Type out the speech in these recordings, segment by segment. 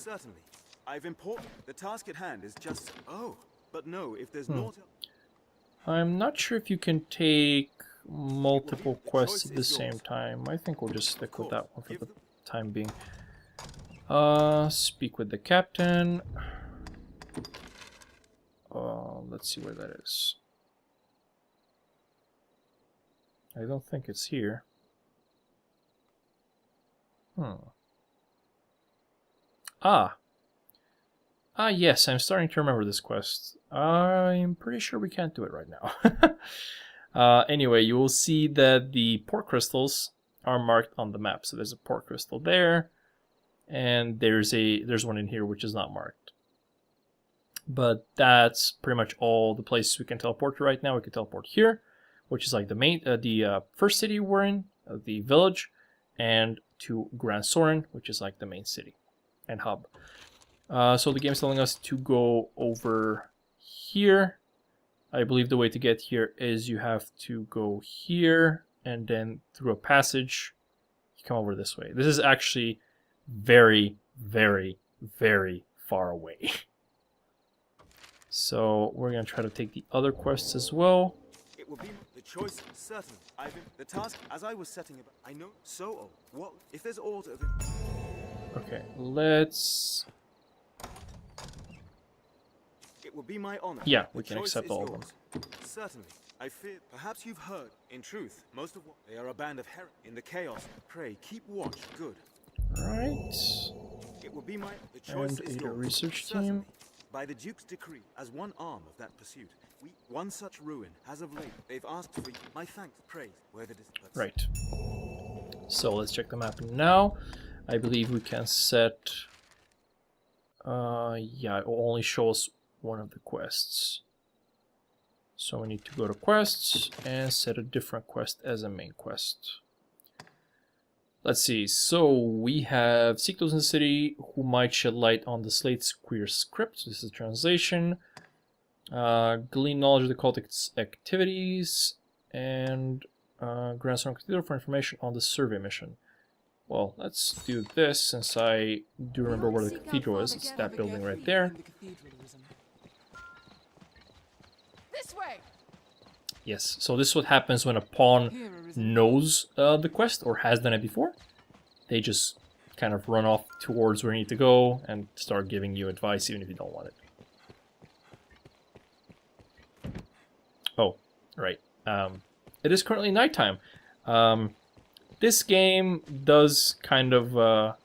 Certainly. I've imported. The task at hand is just... Oh, but no, if there's naught... I'm not sure if you can take multiple quests at the same time. I think we'll just stick with that one for the time being. Speak with the captain. Let's see where that is. I don't think it's here. Yes, I'm starting to remember this quest. I'm pretty sure we can't do it right now. Anyway, you will see that the port crystals are marked on the map. So there's a port crystal there, and there's one in here which is not marked. But that's pretty much all the places we can teleport to right now. We can teleport here, which is like the main, first city we're in, the village, and to Grand Soren, which is like the main city and hub. So the game's telling us to go over here. I believe the way to get here is you have to go here and then through a passage you come over this way. This is actually very, very, very far away. So we're going to try to take the other quests as well. It will be the choice, certainly. The task, as I was setting about, I know, so old. What if there's aught of it? Okay, let's... It will be my honor. Yeah, we can accept all of them. Certainly. I fear, perhaps you've heard. In truth, most of what they are a band of heretics in the chaos. Pray, keep watch. Good. Right. It will be my... The choice is And a yours. research Certainly. team. By the Duke's decree, as one arm of that pursuit, one such ruin has of late. They've asked for my thanks, praise, where the right. So let's check the map now. I believe we can set. Yeah, it will only show us one of the quests. So we need to go to quests and set a different quest as a main quest. Let's see, so we have seek those in the city who might shed light on the Slate's queer script. So this is a translation. Glean knowledge of the cult's activities, and Grand Soren Cathedral for information on the survey mission. Well, let's do this since I do remember where the cathedral is. It's that building right there. This way. Yes, so this is what happens when a pawn knows the quest or has done it before. They just kind of run off towards where you need to go and start giving you advice even if you don't want it. Oh, right. It is currently nighttime. This game does kind of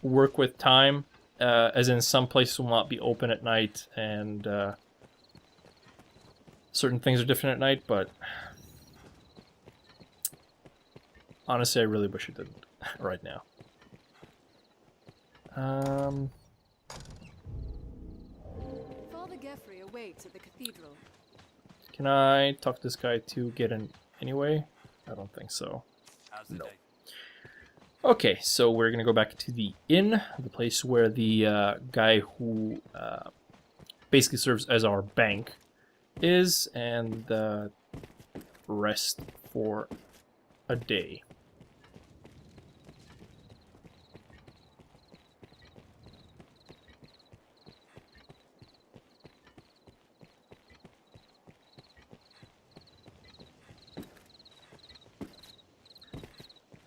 work with time, as in some places will not be open at night and certain things are different at night, but honestly, I really wish it didn't right now. Father Geoffrey awaits at the cathedral. Can I talk to this guy to get in anyway? I don't think so. No. Okay, so we're gonna go back to the inn, the place where the guy who basically serves as our bank is, and rest for a day.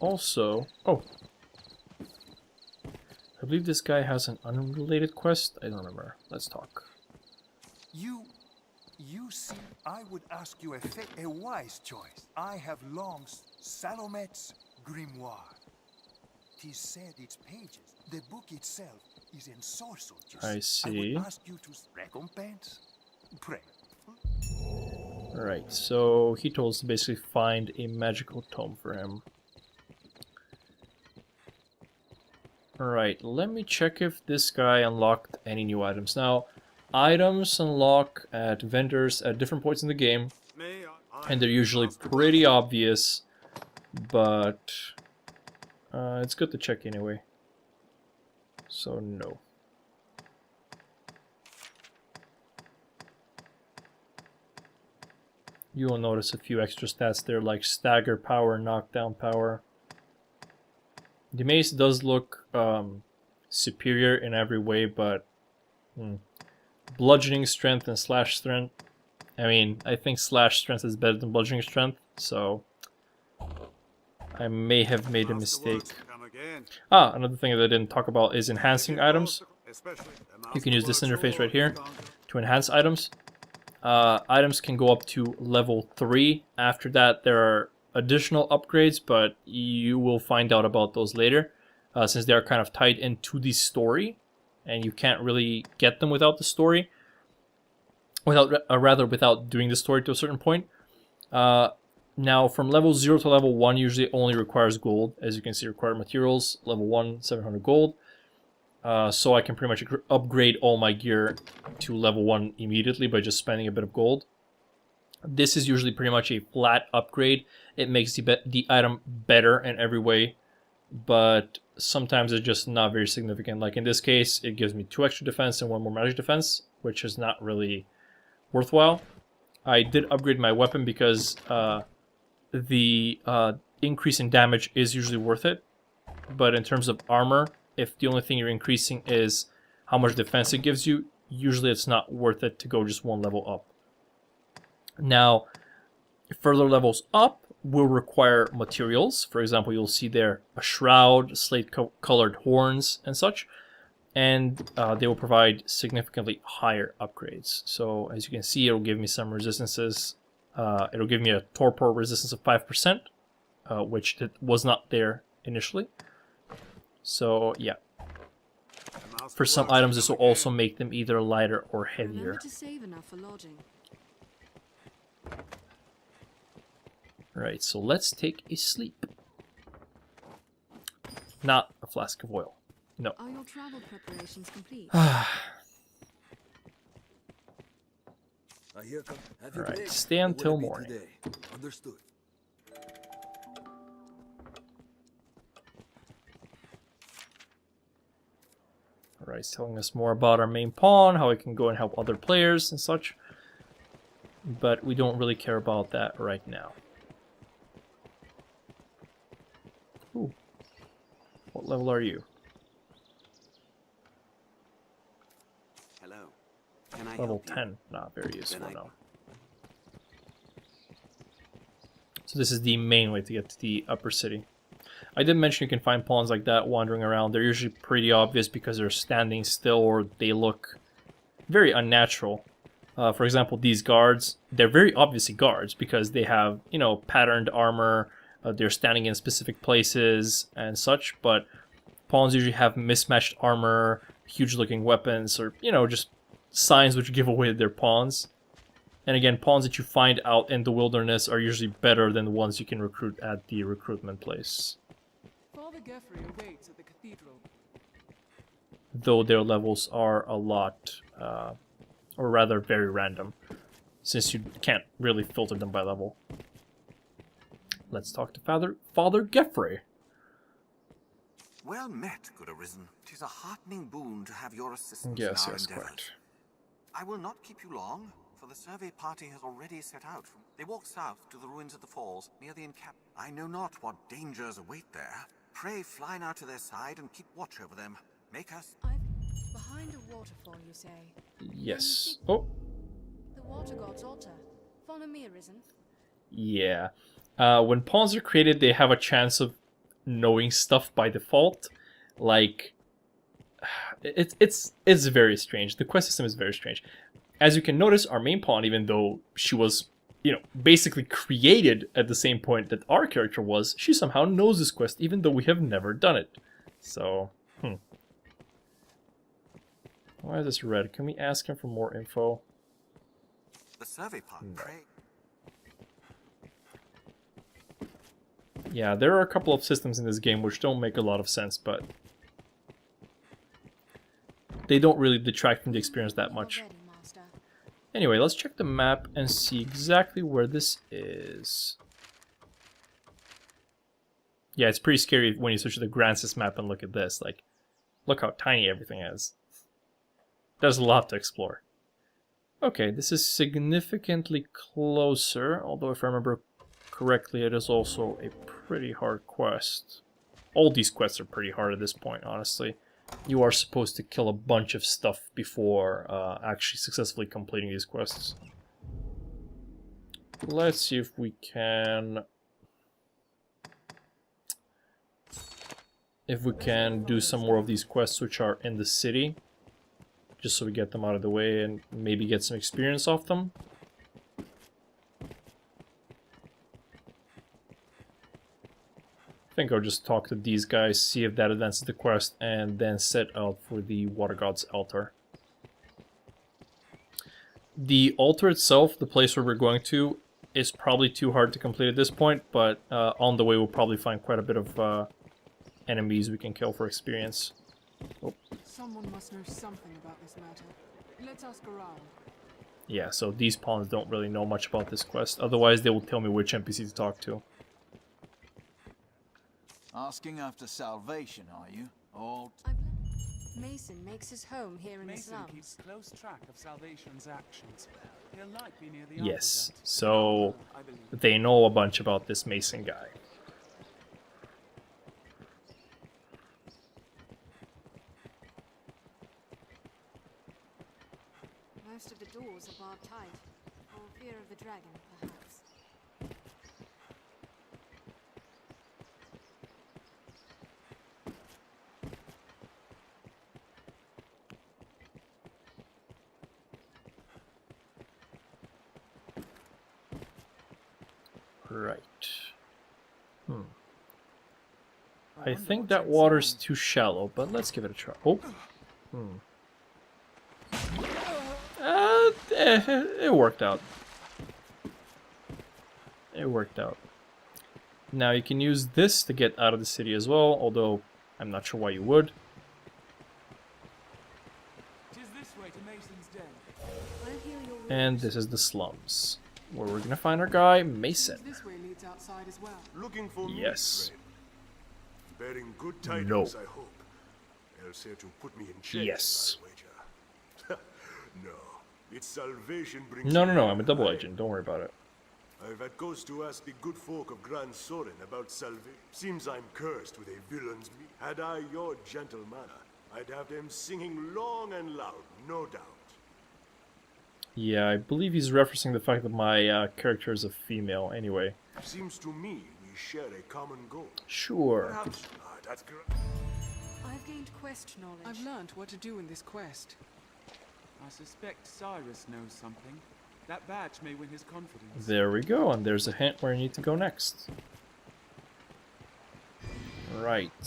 Also, oh, I believe this guy has an unrelated quest. I don't remember. Let's talk. You see, I would ask you a wise choice. I have long Salomet's grimoire. 'Tis said its pages, the book itself, is ensorcelled. I see. I would ask you to recompense. Pray. Right, so he told us to basically find a magical tome for him. Alright, let me check if this guy unlocked any new items. Now, items unlock at vendors at different points in the game, and they're usually pretty obvious, but it's good to check anyway. So, no. You will notice a few extra stats there, like stagger power, knockdown power. The mace does look superior in every way, but bludgeoning strength and slash strength. I mean, I think slash strength is better than bludgeoning strength, so I may have made a mistake. Ah, another thing that I didn't talk about is enhancing items. You can use this interface right here to enhance items. Items can go up to level 3. After that, there are additional upgrades, but you will find out about those later, since they are kind of tied into the story, and you can't really get them without the story, without doing the story to a certain point. Now, from level 0 to level 1 usually only requires gold. As you can see, required materials, level 1, 700 gold. So I can pretty much upgrade all my gear to level 1 immediately by just spending a bit of gold. This is usually pretty much a flat upgrade. It makes the item better in every way, but sometimes it's just not very significant. Like in this case, it gives me 2 extra defense and 1 more magic defense, which is not really worthwhile. I did upgrade my weapon because the increase in damage is usually worth it, but in terms of armor, if the only thing you're increasing is how much defense it gives you, usually it's not worth it to go just 1 level up. Now, further levels up will require materials. For example, you'll see there a shroud, slate-colored horns, and such, and they will provide significantly higher upgrades. So, as you can see, it'll give me some resistances. It'll give me a torpor resistance of 5%, which was not there initially. So, yeah. For some items, this will also make them either lighter or heavier. Remember to save enough for lodging. Right, so let's take a sleep. Not a flask of oil. No. Are your travel preparations complete? Alright, stay until morning. Understood. Alright, it's telling us more about our main pawn, how we can go and help other players and such. But we don't really care about that right now. Ooh. What level are you? Hello. Can I Level help you? 10. Not very useful, no. So this is the main way to get to the upper city. I did mention you can find pawns like that wandering around. They're usually pretty obvious because they're standing still or they look very unnatural. For example, these guards, they're very obviously guards because they have, you know, patterned armor, they're standing in specific places and such, but pawns usually have mismatched armor, huge looking weapons, or, you know, just signs which give away they're pawns. And again, pawns that you find out in the wilderness are usually better than the ones you can recruit at the recruitment place. Father Geoffrey awaits at the cathedral. Though their levels are a lot, or rather very random, since you can't really filter them by level. Let's talk to Father Geoffrey. Well met, good Arisen. 'Tis a heartening boon to have your assistance Yes, in our yes, endeavors. quite. I will not keep you long, for the survey party has already set out. They walk south to the ruins of the falls, near the encampment. I know not what dangers await there. Pray fly now to their side and keep watch over them. Make us... Behind a waterfall, you say? Yes. Oh, The water god's altar. Follow me, Arisen. yeah. When pawns are created, they have a chance of knowing stuff by default. Like, it's very strange. The quest system is very strange. As you can notice, our main pawn, even though she was, you know, basically created at the same point that our character was, she somehow knows this quest, even though we have never done it. So, Why is this red? Can we ask him for more info? The survey party, pray... Yeah, there are a couple of systems in this game which don't make a lot of sense, but they don't really detract from the experience that much. Already, Master. Anyway, let's check the map and see exactly where this is. Yeah, it's pretty scary when you switch to the Grancis map and look at this. Like, look how tiny everything is. There's a lot to explore. Okay, this is significantly closer, although if I remember correctly, it is also a pretty hard quest. All these quests are pretty hard at this point, honestly. you are supposed to kill a bunch of stuff before actually successfully completing these quests. Let's see if we can... do some more of these quests which are in the city. Just so we get them out of the way and maybe get some experience off them. I think I'll just talk to these guys, see if that advances the quest, and then set out for the Water God's altar. The altar itself, the place where we're going to, is probably too hard to complete at this point, but on the way we'll probably find quite a bit of enemies we can kill for experience. Oh. Someone must know something about this matter. Let's ask around. Yeah, so these pawns don't really know much about this quest, otherwise they will tell me which NPC to talk to. Asking after salvation, are you? Or... Mason makes his home here in the Mason slums. keeps close track of Salvation's actions. He'll likely near the Yes, aqueduct. so I believe. they know a bunch about this Mason guy. Most of the doors are barred tight, for fear of the dragon, perhaps. Right. I think that water's too shallow, but let's give it a try. Oh. It worked out. It worked out. Now you can use this to get out of the city as well, although I'm not sure why you would. 'Tis this way to Mason's den. I'll heal your wounds. And this is the slums, where we're gonna find our guy, Mason. This way leads outside as well. Looking for me, Yes. friend? Bearing good tidings, No. I hope. Else here to put me in chains, Yes. I wager. No, it's salvation brings No, me I'm a double high. agent, don't worry about it. I've had cause to ask the good folk of Grand Soren about salvation. Seems I'm cursed with a villain's meat. Had I your gentle manner, I'd have them singing long and loud, no doubt. Yeah, I believe he's referencing the fact that my character is a female anyway. Seems to me we share a common goal. Sure. Perhaps. That's great. I've gained quest knowledge. I've learnt what to do in this quest. I suspect Cyrus knows something. That badge may win his confidence. There we go, and there's a hint where you need to go next. Right. I'm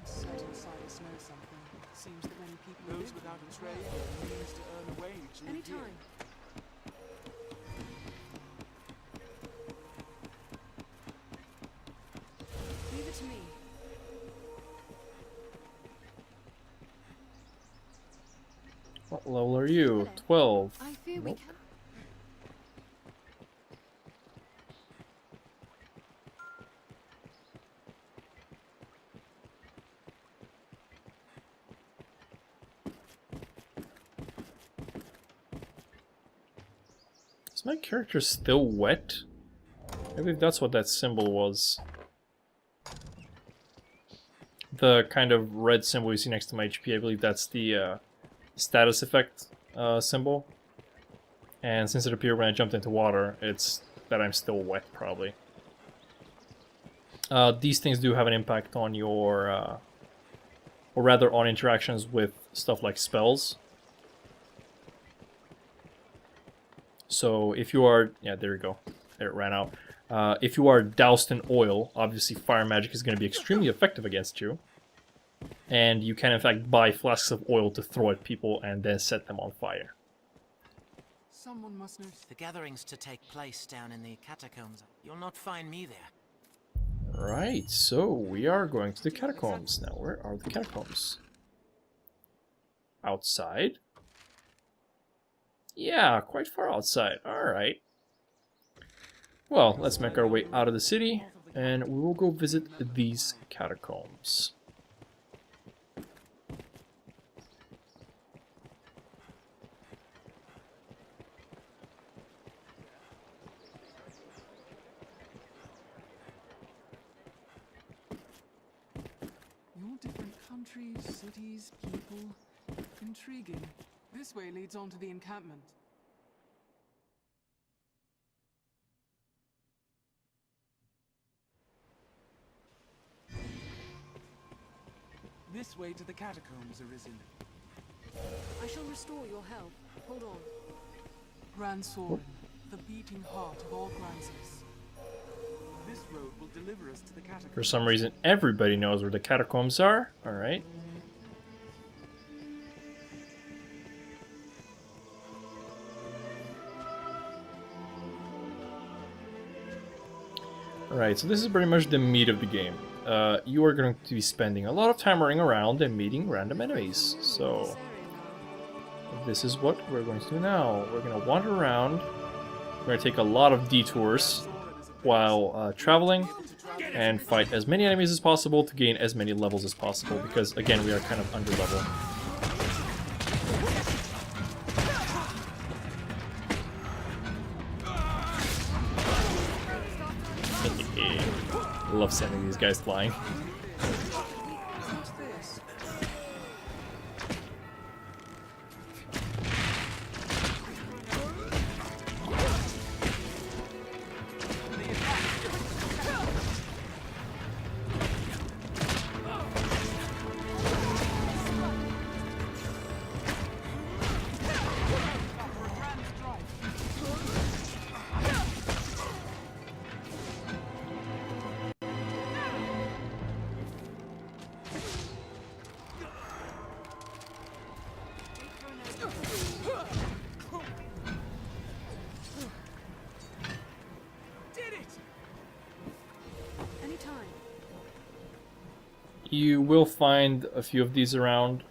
certain Cyrus knows something. Seems that many people those without a trade or means to earn a wage live here. Anytime. Leave it to me. What level are you? 12. I fear we Nope. can. Is my character still wet? Maybe that's what that symbol was. The kind of red symbol you see next to my HP, I believe that's the status effect symbol. And since it appeared when I jumped into water, it's that I'm still wet, probably. These things do have an impact on your, or rather on interactions with stuff like spells. So if you are, yeah, there we go, there it ran out. If you are doused in oil, obviously fire magic is going to be extremely effective against you. And you can in fact buy flasks of oil to throw at people and then set them on fire. Someone must know. The gatherings to take place down in the catacombs. You'll not find me there. Right, so we are going to the catacombs now. Where are the catacombs? Outside? Yeah, quite far outside. Alright. Well, let's make our way out of the city, and we will go visit these catacombs. Countries, cities, people. Intriguing. This way leads on to the encampment. This way to the catacombs, Arisen. I shall restore your health. Hold on. Grand Soren, the beating heart of all Granses. This road will deliver us to the catacombs. For some reason, everybody knows where the catacombs are. Alright. Alright, so this is pretty much the meat of the game. You are going to be spending a lot of time running around and meeting random enemies. So, this is what we're going to do now. We're going to wander around. We're going to take a lot of detours while traveling and fight as many enemies as possible to gain as many levels as possible, because again, we are kind of under level. I love sending these guys flying. You will find a few of these around,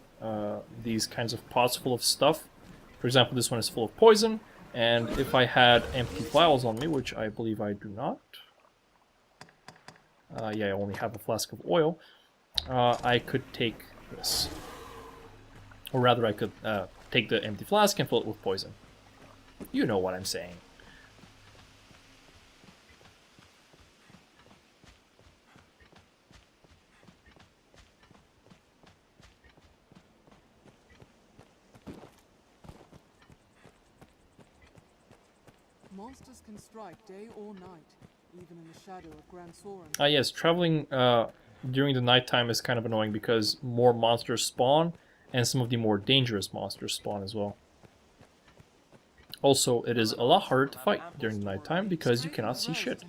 these kinds of pots full of stuff. For example, this one is full of poison, and if I had empty vials on me, which I believe I do not, yeah, I only have a flask of oil, I could take this. Or rather, I could take the empty flask and fill it with poison. You know what I'm saying. Monsters can strike day or night, even in the shadow of Grand Soren. Ah yes, traveling during the nighttime is kind of annoying because more monsters spawn, and some of the more dangerous monsters spawn as well. Also, it is a lot harder to fight during the nighttime because you cannot see shit.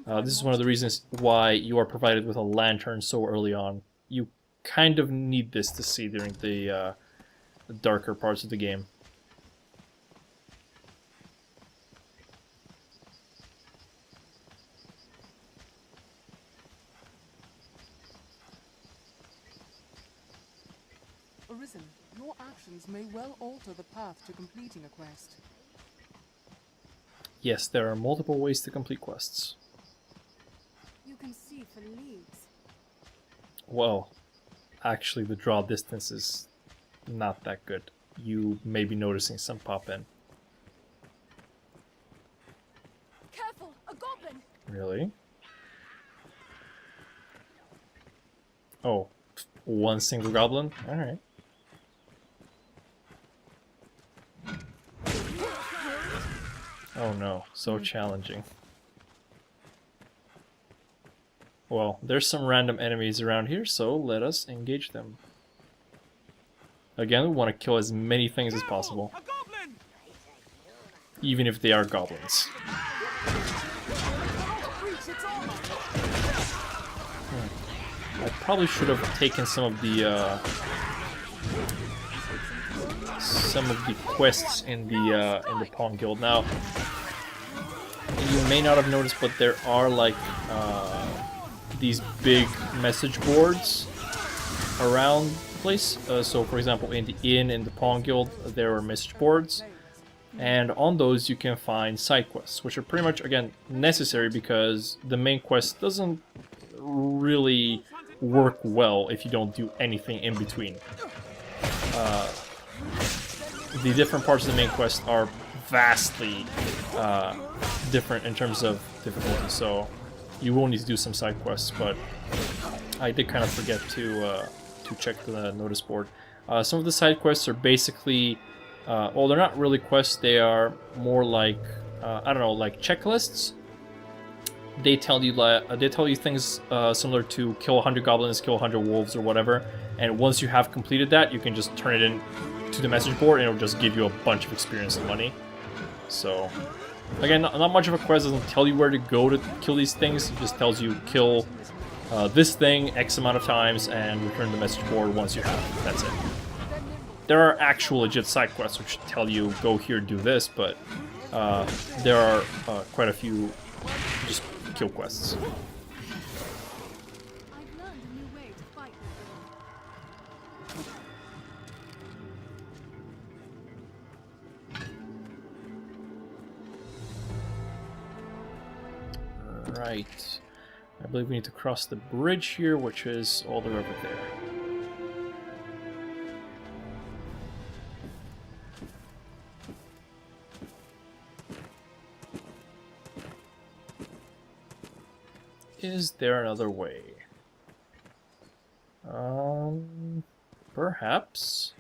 This is one of the reasons why you are provided with a lantern so early on. You kind of need this to see during the darker parts of the game. Arisen, your actions may well alter the path to completing a quest. Yes, there are multiple ways to complete quests. You can see for leagues. Well, actually the draw distance is not that good. You may be noticing some pop in. Careful, a goblin! Really? Oh, one single goblin? Alright. Oh no, so challenging. Well, there's some random enemies around here, so let us engage them. Again, we want to kill as many things as possible. Even if they are goblins. I probably should have taken some of the quests in the Pawn Guild. Now, you may not have noticed, but there are like these big message boards around the place. So, for example, in the inn in the Pawn Guild, there are message boards, and on those you can find side quests, which are pretty much again necessary because the main quest doesn't really work well if you don't do anything in between. The different parts of the main quest are vastly different in terms of difficulty, so you will need to do some side quests, but I did kind of forget to to check the notice board. Some of the side quests are basically, well, they're not really quests. They are more like, I don't know, like checklists. They tell you things similar to kill 100 goblins, kill 100 wolves, or whatever. And once you have completed that, you can just turn it in to the message board, and it'll just give you a bunch of experience and money. So, again, not much of a quest. Doesn't tell you where to go to kill these things. It just tells you kill this thing X amount of times and return the message board once you have it. That's it. There are actual legit side quests which tell you go here, do this, but there are quite a few just kill quests. I've learned a new way to fight that. Right. I believe we need to cross the bridge here, which is all the way over there. Is there another way? Perhaps.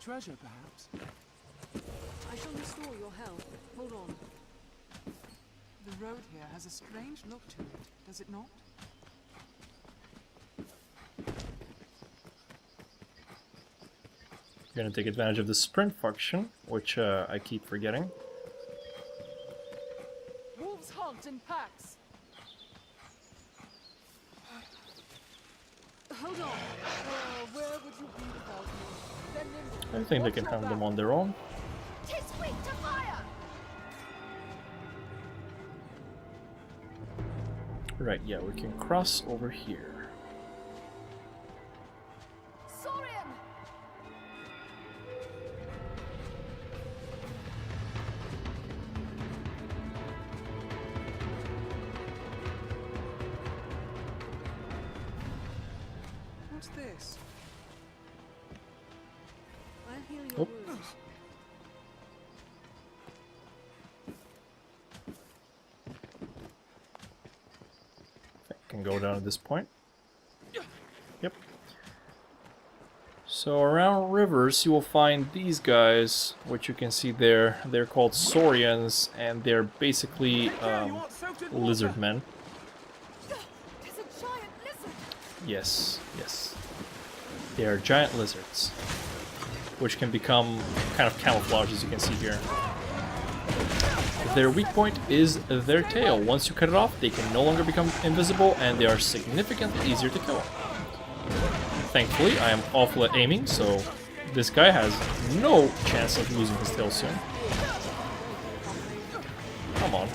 Treasure, perhaps? I shall restore your health. Hold on. The road here has a strange look to it, does it not? We're gonna take advantage of the sprint function, which I keep forgetting. Wolves hunt in packs. Hold on. Where would you be without me? They're nimble. I think they can handle them on their own. 'Tis weak to fire. Right, yeah, we can cross over here. Saurian. What's this? I'll heal your Oh. wounds. Can go down at this point. Yep. So around rivers you will find these guys, which you can see there. They're called Saurians, and they're basically lizard men. There's a giant lizard. Yes, yes. They are giant lizards, which can become kind of camouflage, as you can see here. Their weak point is their tail. Once you cut it off, they can no longer become invisible, and they are significantly easier to kill. Thankfully, I am awful at aiming, so this guy has no chance of losing his tail soon. Come on.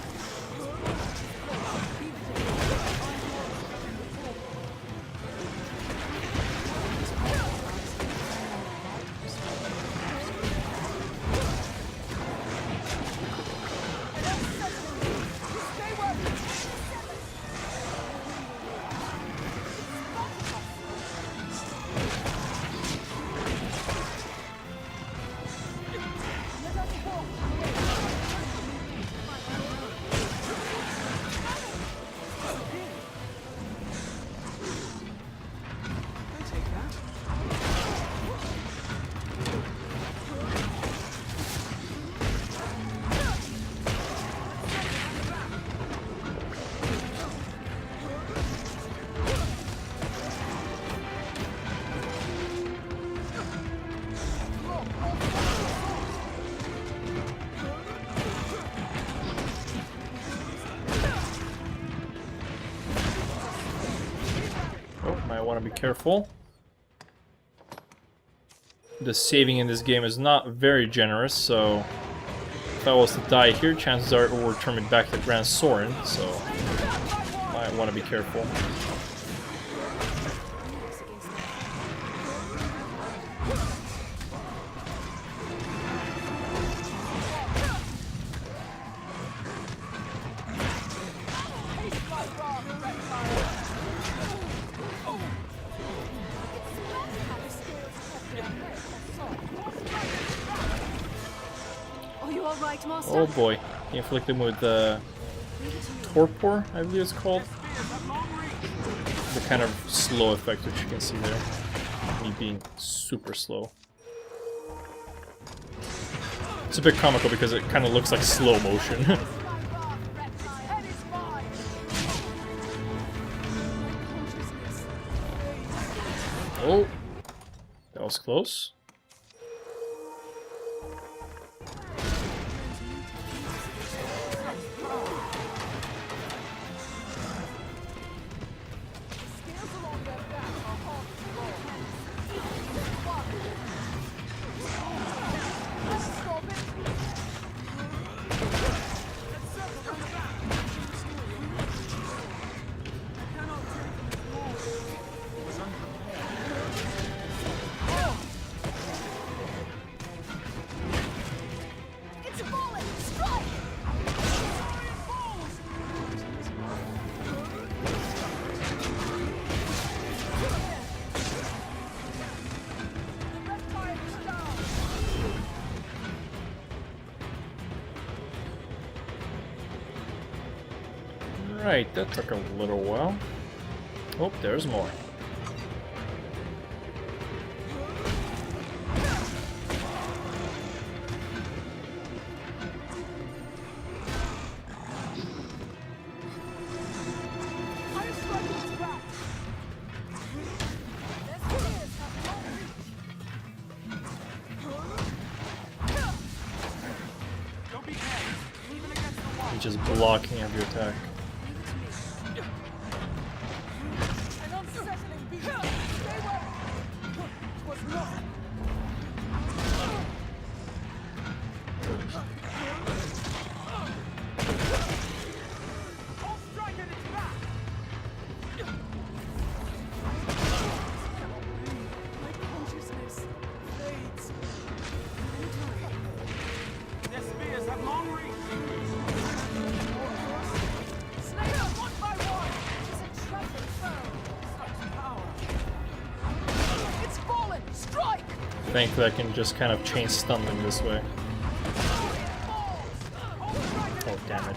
Want to be careful. The saving in this game is not very generous, so if I was to die here, chances are it will return me back to Grand Sorin, so I want to be careful. Oh boy, he inflicted him with torpor, I believe it's called. kind of slow effect, which you can see there. Me being super slow. It's a bit comical because it kind of looks like slow motion. Oh, that was close. Right, that took a little while. Oh, there's more. He's just blocking every attack. Thankfully I can just kind of chain stun them this way. Oh, damn it.